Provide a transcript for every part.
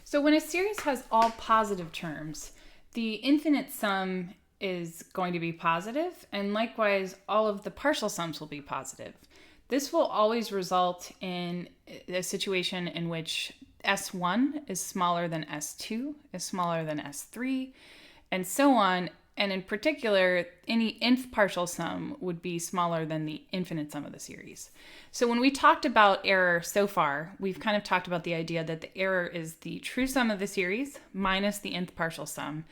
So when a series has all positive terms, the infinite sum is going to be positive, and likewise, all of the partial sums will be positive. This will always result in a situation in which S1 is smaller than S2, is smaller than S3, and so on. And in particular, any nth partial sum would be smaller than the infinite sum of the series. So when we talked about error so far, we've kind of talked about the idea that the error is the true sum of the series minus the nth partial sum.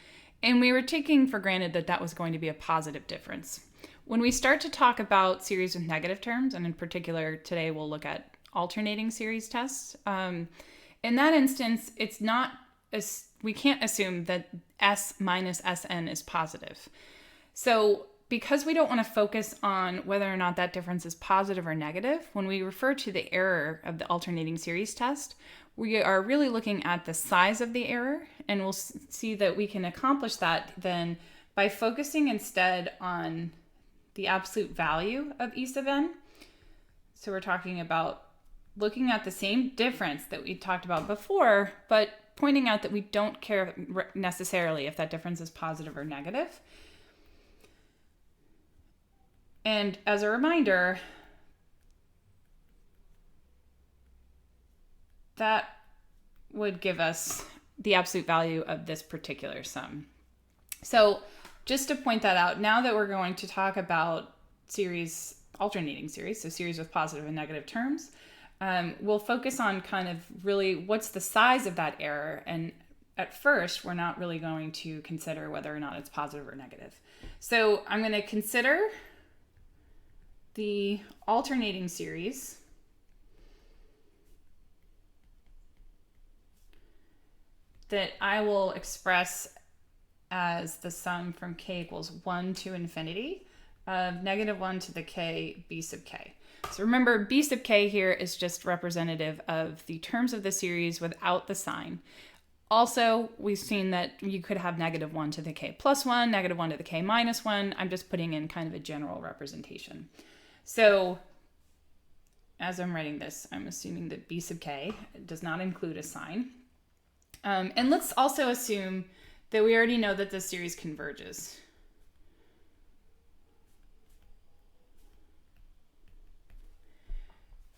And we were taking for granted that that was going to be a positive difference. When we start to talk about series with negative terms, and in particular today we'll look at alternating series tests, in that instance, it's not we can't assume that S minus Sn is positive. So because we don't want to focus on whether or not that difference is positive or negative, when we refer to the error of the alternating series test, we are really looking at the size of the error, and we'll see that we can accomplish that then by focusing instead on the absolute value of E sub n. So we're talking about looking at the same difference that we talked about before, but pointing out that we don't care necessarily if that difference is positive or negative. And as a reminder, that would give us the absolute value of this particular sum. So just to point that out, now that we're going to talk about alternating series, so series with positive and negative terms, we'll focus on kind of really what's the size of that error. And at first, we're not really going to consider whether or not it's positive or negative. So I'm going to consider the alternating series that I will express as the sum from k equals 1 to infinity of negative 1 to the k b sub k. So remember, b sub k here is just representative of the terms of the series without the sign. Also, we've seen that you could have negative 1 to the k plus 1, negative 1 to the k minus 1. I'm just putting in kind of a general representation. So as I'm writing this, I'm assuming that b sub k does not include a sign. And let's also assume that we already know that this series converges.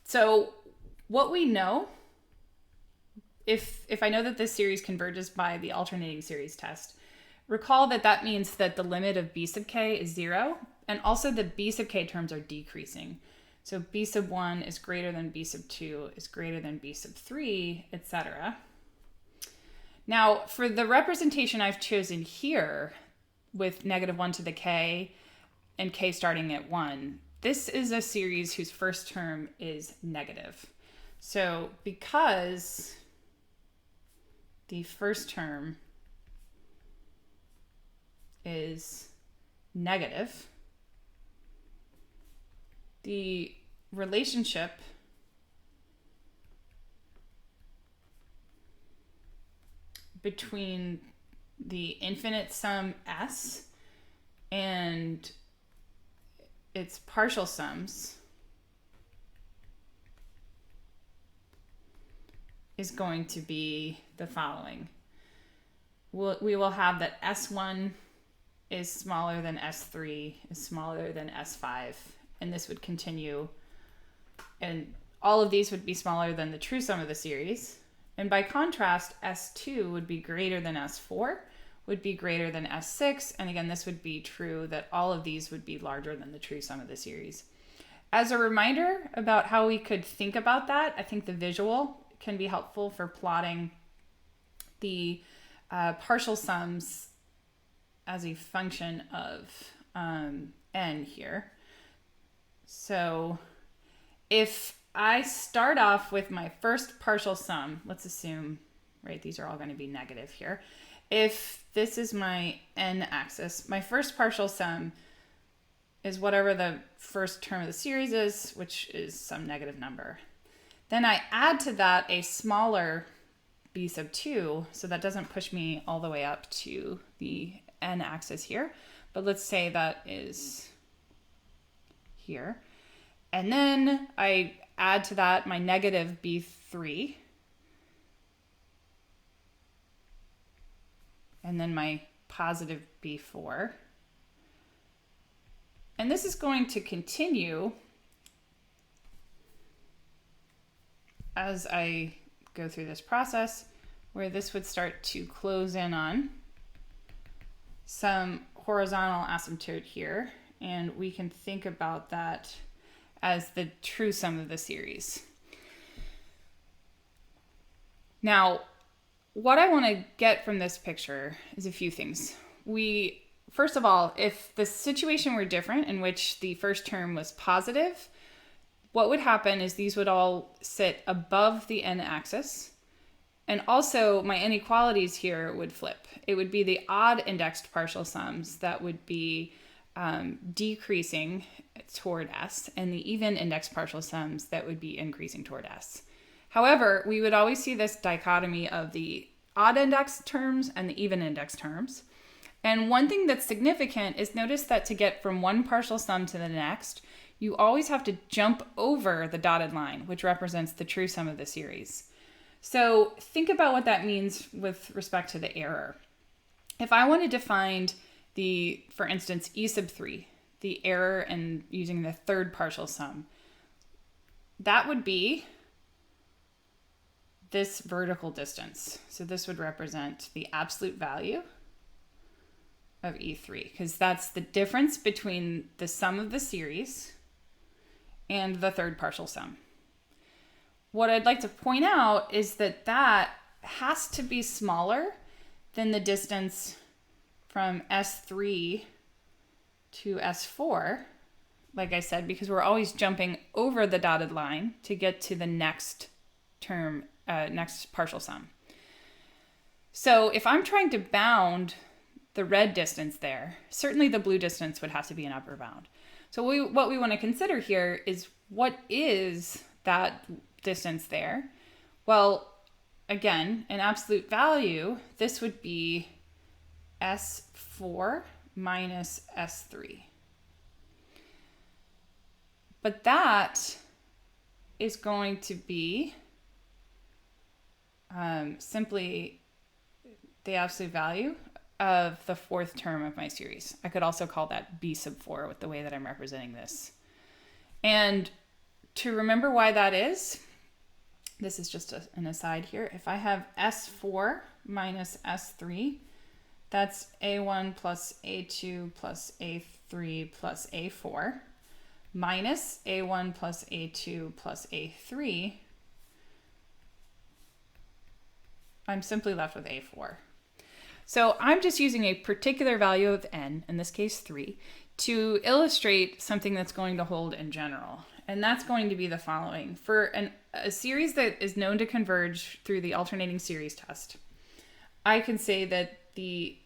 So what we know, if I know that this series converges by the alternating series test, recall that that means that the limit of b sub k is 0, and also the b sub k terms are decreasing. So b sub 1 is greater than b sub 2 is greater than b sub 3, etc. Now, for the representation I've chosen here with negative 1 to the k and k starting at 1, this is a series whose first term is negative. So because the first term is negative, the relationship between the infinite sum S and its partial sums is going to be the following. We will have that S1 is smaller than S3 is smaller than S5, and this would continue, and all of these would be smaller than the true sum of the series. And by contrast, S2 would be greater than S4, would be greater than S6, and again, this would be true that all of these would be larger than the true sum of the series. As a reminder about how we could think about that, I think the visual can be helpful for plotting the partial sums as a function of n here. So if I start off with my first partial sum, let's assume, right, these are all going to be negative here. If this is my n-axis, my first partial sum is whatever the first term of the series is, which is some negative number. Then I add to that a smaller b sub 2, so that doesn't push me all the way up to the n-axis here, but let's say that is here. And then I add to that my negative b3, and then my positive B4. And this is going to continue as I go through this process, where this would start to close in on some horizontal asymptote here, and we can think about that as the true sum of the series. Now, what I want to get from this picture is a few things. First of all, if the situation were different, in which the first term was positive, what would happen is these would all sit above the n-axis, and also my inequalities here would flip. It would be the odd indexed partial sums that would be decreasing toward S, and the even indexed partial sums that would be increasing toward S. However, we would always see this dichotomy of the odd indexed terms and the even indexed terms. And one thing that's significant is notice that to get from one partial sum to the next, you always have to jump over the dotted line, which represents the true sum of the series. So think about what that means with respect to the error. If I wanted to find for instance, E sub 3, the error in using the third partial sum, that would be this vertical distance. So this would represent the absolute value of E3, because that's the difference between the sum of the series and the third partial sum. What I'd like to point out is that that has to be smaller than the distance from S3 to S4, like I said, because we're always jumping over the dotted line to get to the next term, next partial sum. So if I'm trying to bound the red distance there, certainly the blue distance would have to be an upper bound. So what we want to consider here is, what is that distance there? Well, again, in absolute value, this would be S4 minus S3. But that is going to be simply the absolute value of the fourth term of my series. I could also call that B sub 4 with the way that I'm representing this. And to remember why that is, this is just an aside here. If I have S4 minus S3, that's A1 plus A2 plus A3 plus A4 minus A1 plus A2 plus A3. I'm simply left with A4. So I'm just using a particular value of n, in this case 3, to illustrate something that's going to hold in general. And that's going to be the following. For a series that is known to converge through the alternating series test, I can say that the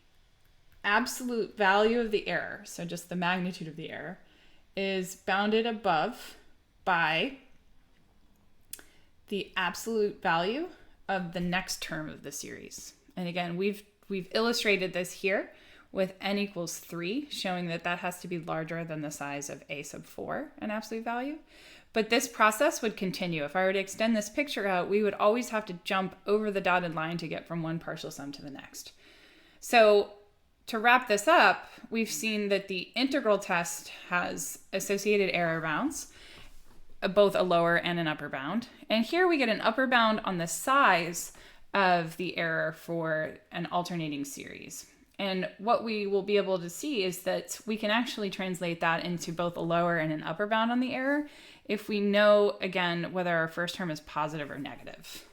absolute value of the error, so just the magnitude of the error, is bounded above by the absolute value of the next term of the series. And again, we've illustrated this here with n equals 3, showing that that has to be larger than the size of A sub 4 in absolute value. But this process would continue. If I were to extend this picture out, we would always have to jump over the dotted line to get from one partial sum to the next. So to wrap this up, we've seen that the integral test has associated error bounds, both a lower and an upper bound. And here we get an upper bound on the size of the error for an alternating series. And what we will be able to see is that we can actually translate that into both a lower and an upper bound on the error if we know, again, whether our first term is positive or negative.